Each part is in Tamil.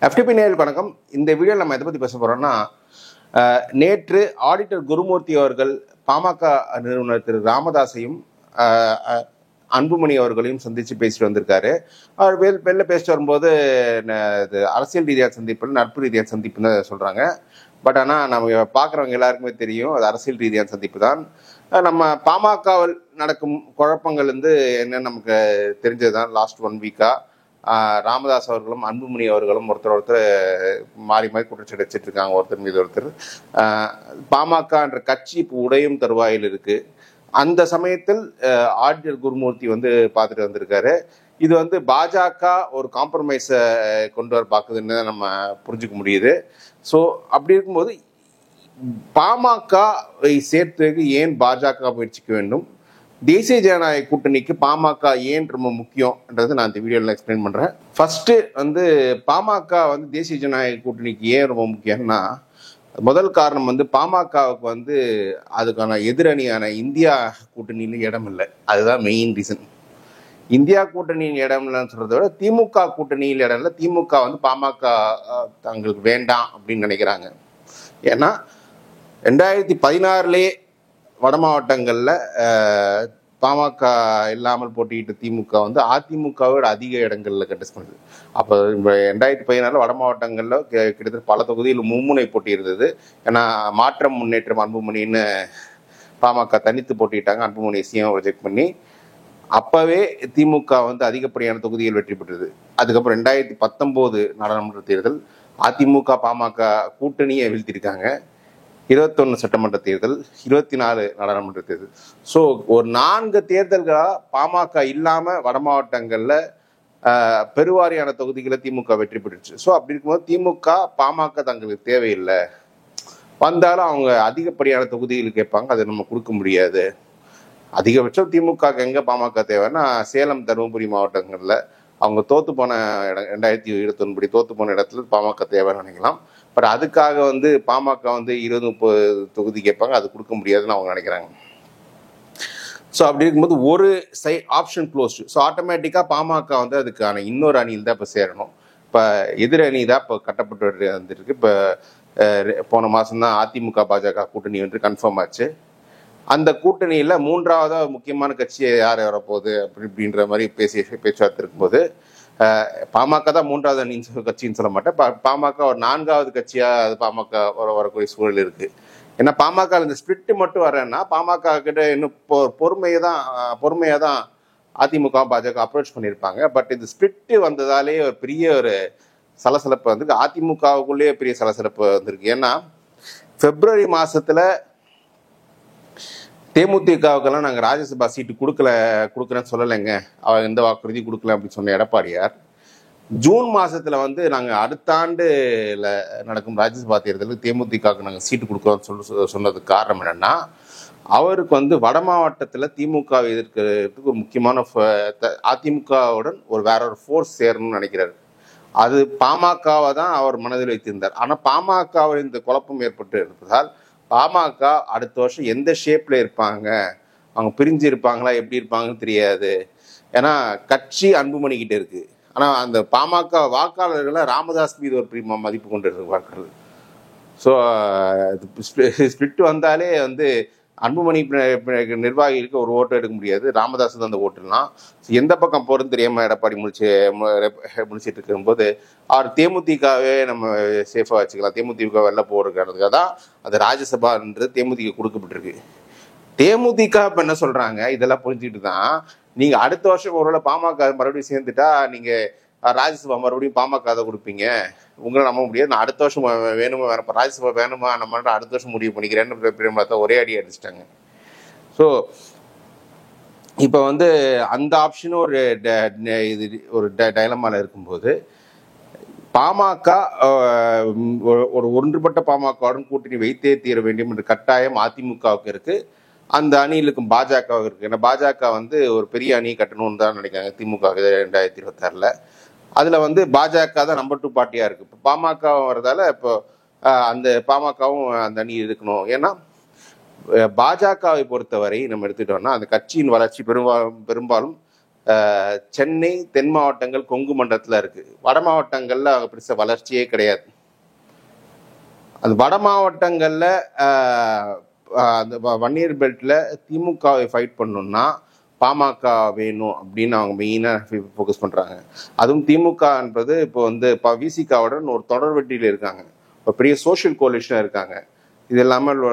FTP நேயர்களுக்கு வணக்கம். இந்த வீடியோவில் நம்ம எதை பற்றி பேச போகிறோம்னா, நேற்று ஆடிட்டர் குருமூர்த்தி அவர்கள் பாமக நிறுவனர் திரு ராமதாஸையும் அன்புமணி அவர்களையும் சந்தித்து பேசிட்டு வந்திருக்காரு. அவர் வெளில பேசிட்டு வரும்போது இது அரசியல் ரீதியாக சந்திப்பு, நட்பு ரீதியாக சந்திப்புன்னு சொல்கிறாங்க. பட் ஆனால் நம்ம பார்க்குறவங்க எல்லாருக்குமே தெரியும் அது அரசியல் ரீதியான சந்திப்பு தான். நம்ம பாமகவில் நடக்கும் குழப்பங்கள் என்ன நமக்கு தெரிஞ்சது தான். லாஸ்ட் 1 வீக்காக ராமதாஸ் அவர்களும் அன்புமணி அவர்களும் ஒருத்தர் மாறி மாறி குற்றச்சாட்டு வச்சுட்டு இருக்காங்க ஒருத்தர் மீது ஒருத்தர். பாமக என்ற கட்சி இப்போ உடையும் தருவாயில் இருக்கு. அந்த சமயத்தில் ஆடிட்டர் குருமூர்த்தி பார்த்துட்டு வந்திருக்காரு. இது பாஜக ஒரு காம்ப்ரமைஸை கொண்டு வர பார்க்குதுன்னு நம்ம புரிஞ்சுக்க முடியுது. ஸோ அப்படி இருக்கும்போது பாமகவை சேர்த்துக்கு ஏன் பாஜக முயற்சிக்க வேண்டும், தேசிய ஜனநாயக கூட்டணிக்கு பாமக ஏன் ரொம்ப முக்கியம்ன்றது நான் இந்த வீடியோவில் எக்ஸ்பிளைன் பண்ணுறேன். ஃபர்ஸ்ட் பாமக தேசிய ஜனநாயக கூட்டணிக்கு ஏன் ரொம்ப முக்கியம்னா, முதல் காரணம் பாமகவுக்கு அதுக்கான எதிரணியான இந்தியா கூட்டணியில் இடம் இல்லை. அதுதான் மெயின் ரீசன். இந்தியா கூட்டணியில் இடம் இல்லைன்னு சொல்றதை விட திமுக கூட்டணியில் இடம் இல்லை. திமுக பாமக தங்களுக்கு வேண்டாம் அப்படின்னு நினைக்கிறாங்க. ஏன்னா 2016 வட மாவட்டங்களில் பாமக இல்லாமல் போட்டியிட்ட திமுக அதிமுகவோட அதிக இடங்களில் கண்டெஸ்ட் பண்ணுது. அப்போ 2016 வட மாவட்டங்களில் கிட்டத்தட்ட பல தொகுதியில் மும்முனை போட்டி இருந்தது. ஏன்னா மாற்றம் முன்னேற்றம் அன்புமணின்னு பாமக தனித்து போட்டிட்டாங்க. அன்புமணி சிஎம் ரிஜெக்ட் பண்ணி அப்பவே திமுக அதிகப்படியான தொகுதியில் வெற்றி பெற்றது. அதுக்கப்புறம் 2019 நாடாளுமன்ற தேர்தல் அதிமுக பாமக கூட்டணியை வீழ்த்திருக்காங்க. 21 சட்டமன்ற தேர்தல், 24 நாடாளுமன்ற தேர்தல். ஸோ ஒரு 4 தேர்தல்களாக பாமக இல்லாமல் வட மாவட்டங்களில் பெருவாரியான தொகுதிகளை திமுக வெற்றி பெற்றுச்சு. ஸோ அப்படி இருக்கும்போது திமுக பாமக தங்களுக்கு தேவையில்லை, வந்தாலும் அவங்க அதிகப்படியான தொகுதிகள் கேட்பாங்க, அதை நம்ம கொடுக்க முடியாது. அதிகபட்சம் திமுக எங்கே பாமக தேவைன்னா சேலம், தருமபுரி மாவட்டங்களில் அவங்க தோத்து போன இடம் 2021 தோத்து போன இடத்துல பாமக தேவைன்னு நினைக்கலாம். பட் அதுக்காக பாமக 20-30 தொகுதி கேட்பாங்க, அது கொடுக்க முடியாதுன்னு அவங்க நினைக்கிறாங்க. ஸோ அப்படி இருக்கும்போது ஒரு ஆப்ஷன் க்ளோஸ்டு. ஸோ ஆட்டோமேட்டிக்காக பாமக அதுக்கான இன்னொரு அணியில் தான் இப்போ சேரணும். இப்போ எதிர் அணி தான் இப்போ கட்டப்பட்டு வந்துருக்கு. இப்போ போன மாதம் தான் அதிமுக பாஜக கூட்டணி கன்ஃபார்ம் ஆச்சு. அந்த கூட்டணியில் 3வது முக்கியமான கட்சியை யார் வரப்போகுது அப்படின்ற மாதிரி பேச்சுவார்த்தை இருக்கும்போது பாமக தான் 3வது அணி கட்சின்னு சொல்ல மாட்டேன். பாமக ஒரு 4வது கட்சியாக அது பாமக வரக்கூடிய சூழல் இருக்குது. ஏன்னா பாமக இந்த ஸ்பிரிட்டு மட்டும் வரேன்னா பாமக கிட்ட இன்னும் பொறுமையாக தான் அதிமுக பாஜக அப்ரோச் பண்ணியிருப்பாங்க. பட் இந்த ஸ்பிரிட்டு வந்ததாலே ஒரு பெரிய ஒரு சலசலப்பு அதிமுகவுக்குள்ளேயே பெரிய சலசலப்பு வந்திருக்கு. ஏன்னா பிப்ரவரி மாதத்தில் தேமுதிகவுக்கெல்லாம் நாங்கள் ராஜ்யசபா சீட்டு கொடுக்குறேன்னு சொல்லலைங்க, அவர் எந்த வாக்குறுதியும் கொடுக்கல அப்படின்னு சொன்ன எடப்பாடியார் ஜூன் மாதத்தில் நாங்கள் அடுத்த ஆண்டுல நடக்கும் ராஜ்யசபா தேர்தலுக்கு தேமுதிகவுக்கு நாங்கள் சீட்டு கொடுக்குறோம்னு சொன்னதுக்கு காரணம் என்னென்னா, அவருக்கு வட மாவட்டத்தில் திமுக எதிர்க்கிறதுக்கு ஒரு முக்கியமான அதிமுகவுடன் வேற ஒரு ஃபோர்ஸ் சேரணும்னு நினைக்கிறாரு. அது பாமகவை தான் அவர் மனதில் வைத்திருந்தார். ஆனால் பாமகவில் இந்த குழப்பம் ஏற்பட்டு இருப்பதால் பாமக அடுத்த வருஷம் எந்த ஷேப்ல இருப்பாங்க, அவங்க பிரிஞ்சு இருப்பாங்களா, எப்படி இருப்பாங்கன்னு தெரியாது. ஏன்னா கட்சி அன்புமணி கிட்ட இருக்கு. ஆனால் அந்த பாமக வாக்காளர்களை ராமதாஸ் மீது ஒரு பெரிய மதிப்பு கொண்டு இருப்பார்கள். ஸோ ஸ்பிரிட் வந்தாலே அன்புமணி நிர்வாகிகளுக்கு ஒரு ஓட்டு எடுக்க முடியாது, ராமதாஸ் தான் அந்த ஓட்டுலாம். எந்த பக்கம் போகிறதுன்னு தெரியாமல் எடப்பாடி முடிச்சிட்டு இருக்கும்போது அவர் தேமுதிகவே நம்ம சேஃபாக வச்சுக்கலாம், தேமுதிக வெளில போகிறதுக்காக தான் அது ராஜ்யசபான்றது தேமுதிக கொடுக்கப்பட்டிருக்கு. தேமுதிக இப்போ என்ன சொல்கிறாங்க, இதெல்லாம் புரிஞ்சுக்கிட்டு தான் நீங்கள் அடுத்த வருஷம் ஒருவேளை பாமக மறுபடியும் சேர்ந்துட்டா நீங்கள் ராஜ்யசபா மறுபடியும் பாமக அதை கொடுப்பீங்க, உங்களை நம்ப முடியாது, நான் அடுத்த வருஷம் வேணுமா வேணும் ராஜ்யசபா வேணுமா நம்ம அடுத்த வருஷம் முடிவு பண்ணிக்கிறேன்னு பிரேமலதா ஒரே அடி அடிச்சிட்டாங்க. ஸோ இப்போ அந்த ஆப்ஷனும் ஒரு டைலமால இருக்கும்போது பாமக ஒரு ஒன்றுபட்ட பாமகவுடன் கூட்டணி வைத்தே தீர வேண்டும் என்ற கட்டாயம் அதிமுகவுக்கு இருக்கு, அந்த அணியிலுக்கும் பாஜகவுக்கு இருக்கு. ஏன்னா பாஜக ஒரு பெரிய அணி கட்டணும்னு தான் நினைக்கிறாங்க திமுக 2026. அதில் பாஜக தான் நம்பர் 2 பார்ட்டியாக இருக்குது. இப்போ பாமக வரதால இப்போ அந்த பாமகவும் அந்த அணி இருக்கணும். ஏன்னா பாஜகவை பொறுத்தவரை நம்ம எடுத்துட்டோம்னா அந்த கட்சியின் வளர்ச்சி பெரும்பாலும் சென்னை, தென் மாவட்டங்கள், கொங்கு மண்டலத்தில் இருக்கு. வட மாவட்டங்கள்ல பெருசா வளர்ச்சியே கிடையாது. அந்த வட மாவட்டங்கள்ல அந்த வன்னியர் பெல்ட்ல திமுகவை ஃபைட் பண்ணணும்னா பாமக வேணும் அப்படின்னு அவங்க மெயினாக ஃபோக்கஸ் பண்றாங்க. அதுவும் திமுகன்றது இப்போ வந்து விசிகாவுடன் ஒரு தொடர் வெற்றியில் இருக்காங்க, ஒரு பெரிய சோஷியல் கோலிஷனாக இருக்காங்க. இது இல்லாமல்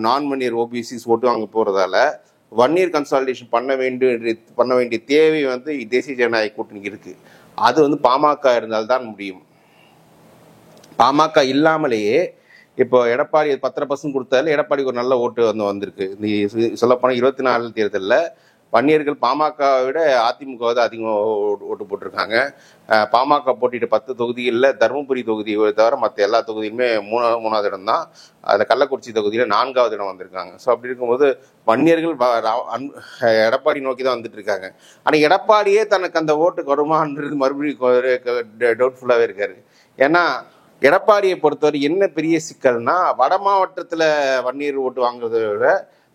நான் வன்னியர் ஓபிசிஸ் ஓட்டு வாங்க போறதால வன்னியர் கன்சாலிடேஷன் பண்ண வேண்டிய தேவை வந்து தேசிய ஜனநாயக கூட்டணிக்கு இருக்கு. அது வந்து பாமக இருந்தால்தான் முடியும். பாமக இல்லாமலேயே இப்போ எடப்பாடி 10% கொடுத்தாலும் எடப்பாடிக்கு ஒரு நல்ல ஓட்டு வந்திருக்கு. சொல்லப்போனால் 24 தேர்தலில் வன்னியர்கள் பாமகவை விட அதிமுக தான் அதிகம் ஓட்டு போட்டிருக்காங்க. பாமக போட்டிட்டு 10 தொகுதிகளில் தருமபுரி தொகுதியை தவிர மற்ற எல்லா தொகுதியிலுமே மூணாவது இடம் தான். அதில் கள்ளக்குறிச்சி தொகுதியில் 4வது இடம் வந்திருக்காங்க. ஸோ அப்படி இருக்கும்போது வன்னியர்கள் எடப்பாடி நோக்கி தான் வந்துட்டு இருக்காங்க. ஆனால் எடப்பாடியே தனக்கு அந்த ஓட்டுக்கு வருமானது மறுபடியும் டவுட்ஃபுல்லாகவே இருக்காரு. ஏன்னா எடப்பாடியை பொறுத்தவரை என்ன பெரிய சிக்கல்னா, வட மாவட்டத்தில் வன்னியர் ஓட்டு வாங்குறதை விட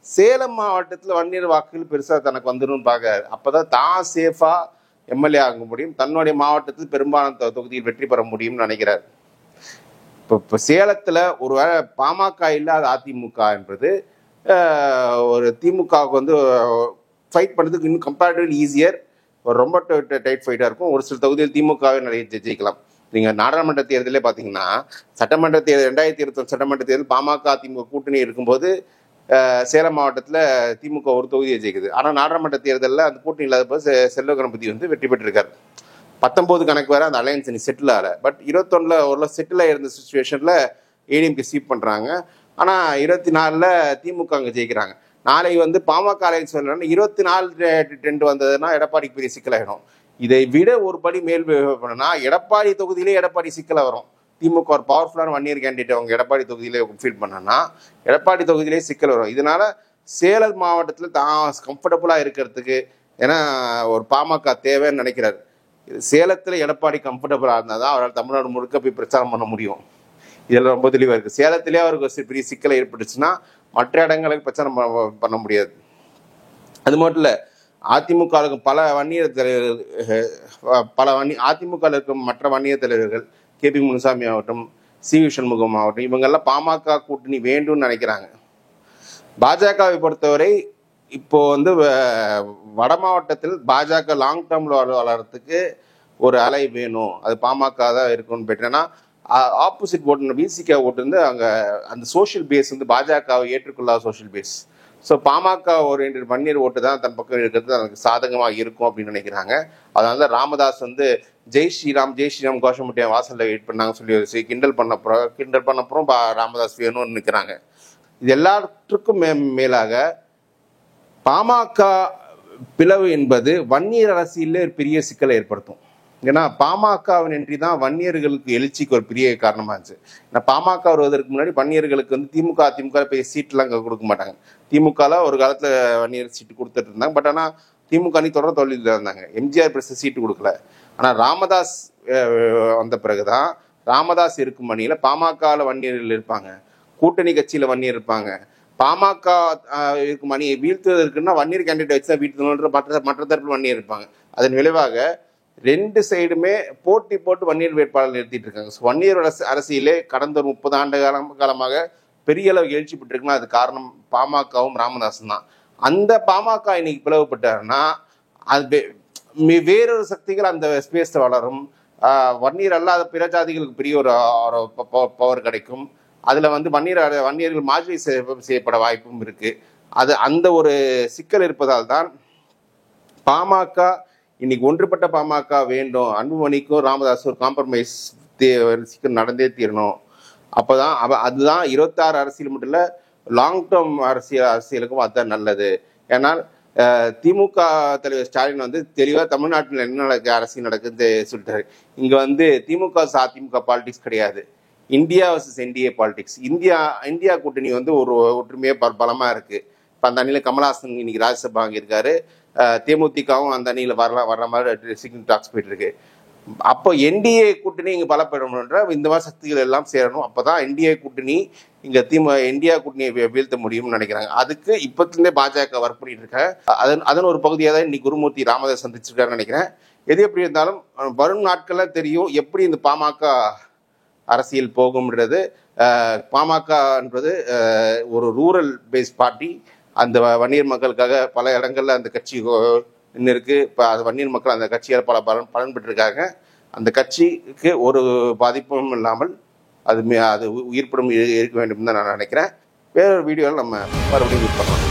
சேலம் மாவட்டத்தில் வன்னியர் வாக்குகள் பெருசாக தனக்கு வந்துடும் பார்க்காரு. அப்போதான் தான் சேஃபா எம்எல்ஏ ஆக முடியும், தன்னுடைய மாவட்டத்தில் பெரும்பாலான தொகுதியில் வெற்றி பெற முடியும்னு நினைக்கிறார். இப்போ சேலத்தில் ஒருவேளை பாமக இல்லாத அதிமுக என்பது ஒரு திமுகவுக்கு வந்து ஃபைட் பண்ணுறதுக்கு இன்னும் கம்பேரிட்டிவ்லி ஈஸியர், ரொம்ப டைட் ஃபைட்டாக இருக்கும். ஒரு சில தொகுதியில் திமுகவே நிறைய ஜெயிக்கலாம். நீங்கள் நாடாளுமன்ற தேர்தலே பார்த்தீங்கன்னா, சட்டமன்ற தேர்தல் 2021 சட்டமன்ற தேர்தல் பாமக அதிமுக கூட்டணி இருக்கும்போது சேலம் மாவட்டத்தில் திமுக ஒரு தொகுதியை ஜெயிக்குது. ஆனால் நாடாளுமன்ற தேர்தலில் அந்த கூட்டணி இல்லாத போது செல்வ கணபதி வந்து வெற்றி பெற்றிருக்காரு. 19 கணக்கு வேற அந்த அலையன்ஸ் நீ செட்டில் ஆகலை. பட் 21ல் ஒரு செட்டில் இருந்த சுச்சுவேஷனில் ஏடிஎம்கே ஸ்வீப் பண்ணுறாங்க. ஆனால் 24ல் திமுக அங்கே ஜெயிக்கிறாங்க. நாளைக்கு வந்து பாமக அலையன்ஸ் வரலன்னா 24 வந்ததுன்னா எடப்பாடிக்கு பெரிய சிக்கலாயிடும். இதை விட ஒரு படி மேல் பண்ணா எடப்பாடி தொகுதியிலே எடப்பாடி சிக்கலை வரும். திமுக ஒரு பவர்ஃபுல்லான வன்னியர் கேண்டிடேட் அவங்க எடப்பாடி தொகுதியிலே ஃபீல் பண்ணனா எடப்பாடி தொகுதியிலே சிக்கல் வரும். இதனால சேலம் மாவட்டத்தில் தான் கம்ஃபர்டபுளாக இருக்கிறதுக்கு, ஏன்னா ஒரு பாமக தேவைன்னு நினைக்கிறாரு. சேலத்தில் எடப்பாடி கம்ஃபர்டபுளாக இருந்தால் தான் அவரால் தமிழ்நாடு முழுக்க போய் பிரச்சாரம் பண்ண முடியும். இதெல்லாம் ரொம்ப தெளிவாக இருக்குது. சேலத்திலே அவருக்கு பெரிய சிக்கலை ஏற்பட்டுச்சுன்னா மற்ற இடங்களுக்கு பிரச்சாரம் பண்ண முடியாது. அது மட்டும் இல்லை, அதிமுக இருக்கும் பல வன்னியர் தலைவர்கள், அதிமுக இருக்கும் மற்ற வன்னியர் தலைவர்கள் கேபி முனுசாமி ஆகட்டும், சி.வி. சண்முகம் ஆகட்டும், இவங்கெல்லாம் பாமக கூட்டணி வேண்டும்னு நினைக்கிறாங்க. பாஜகவை பொறுத்தவரை இப்போ வந்து வட மாவட்டத்தில் பாஜக லாங் டேர்ம்ல வளர்றதுக்கு ஒரு அலை வேணும், அது பாமக தான் இருக்கும்னு போயிட்டேன்னா ஆப்போசிட் ஓட்டு விசிகா ஓட்டு வந்து அங்கே அந்த சோஷியல் பேஸ் வந்து பாஜகவை ஏற்றுக்கொள்ளாத சோஷியல் பேஸ். ஸோ பாமக ஓரியன்ட் வன்னியர் ஓட்டு தான் தன் பக்கம் இருக்கிறது எனக்கு சாதகமாக இருக்கும் அப்படின்னு நினைக்கிறாங்க. அதனால தான் ராமதாஸ் வந்து ஜெய் ஸ்ரீராம் கோஷமுட்டிய வாசலில் வெயிட் பண்ணாங்க சொல்லி கிண்டல் பண்ணப்புறம் ராமதாஸ் வேணும்னு நிற்கிறாங்க. இது எல்லாத்துக்கும் மேலாக பாமக பிளவு என்பது வன்னியர் அரசியலே ஒரு பெரிய சிக்கலை ஏற்படுத்தும். ஏன்னா பாமகவின் வெற்றி தான் வன்னியர்களுக்கு எழுச்சிக்கு ஒரு பெரிய காரணமா இருந்துச்சு. ஏன்னா பாமக வருவதற்கு முன்னாடி வன்னியர்களுக்கு வந்து திமுக பெரிய சீட்லாம் அங்கே கொடுக்க மாட்டாங்க. திமுகல ஒரு காலத்துல வன்னியர் சீட்டு கொடுத்துட்டு இருந்தாங்க. பட் ஆனால் திமுக தொடர் தோல்வியில் இருந்தாங்க. எம்ஜிஆர் பிரஸ் சீட்டு கொடுக்கல. ஆனால் ராமதாஸ் வந்த பிறகுதான், ராமதாஸ் இருக்கும் அணியில பாமகவில் வன்னியர்கள் இருப்பாங்க, கூட்டணி கட்சியில வன்னியர் இருப்பாங்க. பாமக இருக்கும் அணியை வீழ்த்துவதற்குன்னா வன்னியர் கேண்டிடேட் வச்சு தான் வீழ்த்தணுன்ற மற்ற தரப்பில் வன்னியர் இருப்பாங்க. அதன் விளைவாக 2 சைடுமே போட்டு வன்னியர் வேட்பாளர் நிறுத்திட்டு இருக்காங்க. வன்னியர் அரசியலே கடந்த ஒரு 30 ஆண்டு காலமாக பெரிய அளவு எழுச்சி பெற்றிருக்குன்னா அது காரணம் பாமகவும் ராமதாஸும் தான். அந்த பாமக இன்னைக்கு பிளவுபட்டாருன்னா அது வேறொரு சக்திகள் அந்த ஸ்பேஸ்ல வளரும். வன்னியர் அல்லாத பிற ஜாதிகளுக்கு பெரிய ஒரு பவர் கிடைக்கும். அதுல வந்து வன்னியர்கள் மாற்றி செய்யப்பட வாய்ப்பும் இருக்கு. அது அந்த ஒரு சிக்கல் இருப்பதால் தான் பாமக இன்னைக்கு ஒன்றுபட்ட பாமக வேண்டும். அன்புமணிக்கும் ராமதாஸும் ஒரு காம்ப்ரமைஸ் நடந்தே தீரணும். அப்போதான் அதுதான் 26 அரசியல் மட்டும் இல்லை, லாங் டேர்ம் அரசியலுக்கும் அதுதான் நல்லது. ஏன்னால் திமுக தலைவர் ஸ்டாலின் வந்து தெளிவாக தமிழ்நாட்டில் என்ன அரசியல் நடக்குதுன்னு சொல்லிட்டாரு. இங்கே வந்து திமுக அதிமுக பாலிடிக்ஸ் கிடையாது, India versus NDA politics. India கூட்டணி வந்து ஒரு ஒற்றுமையாக பலமாக இருக்குது. இப்போ அந்த அணியில் கமல்ஹாசன் இன்னைக்கு ராஜ்யசபா இருக்காரு. தேமுதிகவும் அந்த அணியில் வர்ற மாதிரி சிக்னல் டாக்ஸ் போயிட்டு இருக்கு. அப்போ என்டிஏ கூட்டணி இங்கே பலப்படணுன்ற இந்த மாதிரி சக்திகள் எல்லாம் சேரணும். அப்போ தான் என்டிஏ கூட்டணி இங்கே இந்தியா கூட்டணியை வீழ்த்த முடியும்னு நினைக்கிறாங்க. அதுக்கு இப்போத்துலேருந்தே பாஜக ஒர்க் பண்ணிட்டு இருக்காங்க. அதன் ஒரு பகுதியாக தான் இன்னைக்கு குருமூர்த்தி ராமதாஸ் சந்திச்சிருக்காருன்னு நினைக்கிறேன். எது எப்படி இருந்தாலும் வரும் நாட்களில் தெரியும் எப்படி இந்த பாமக அரசியல் போகும்ன்றது. பாமகன்றது ஒரு ரூரல் பேஸ் பார்ட்டி. அந்த வன்னியர் மக்களுக்காக பல இடங்கள்ல அந்த கட்சி இன்னும் இருக்கு. இப்போ அது வன்னியர் மக்கள் அந்த கட்சியால் பல பலன் பெற்றிருக்காங்க. அந்த கட்சிக்கு ஒரு பாதிப்பும் இல்லாமல் அது உயிர்ப்படும் இருக்க வேண்டும் தான் நான் நினைக்கிறேன். வேறொரு வீடியோவில் நம்ம மறுபடியும் மீட் பண்ணலாம்.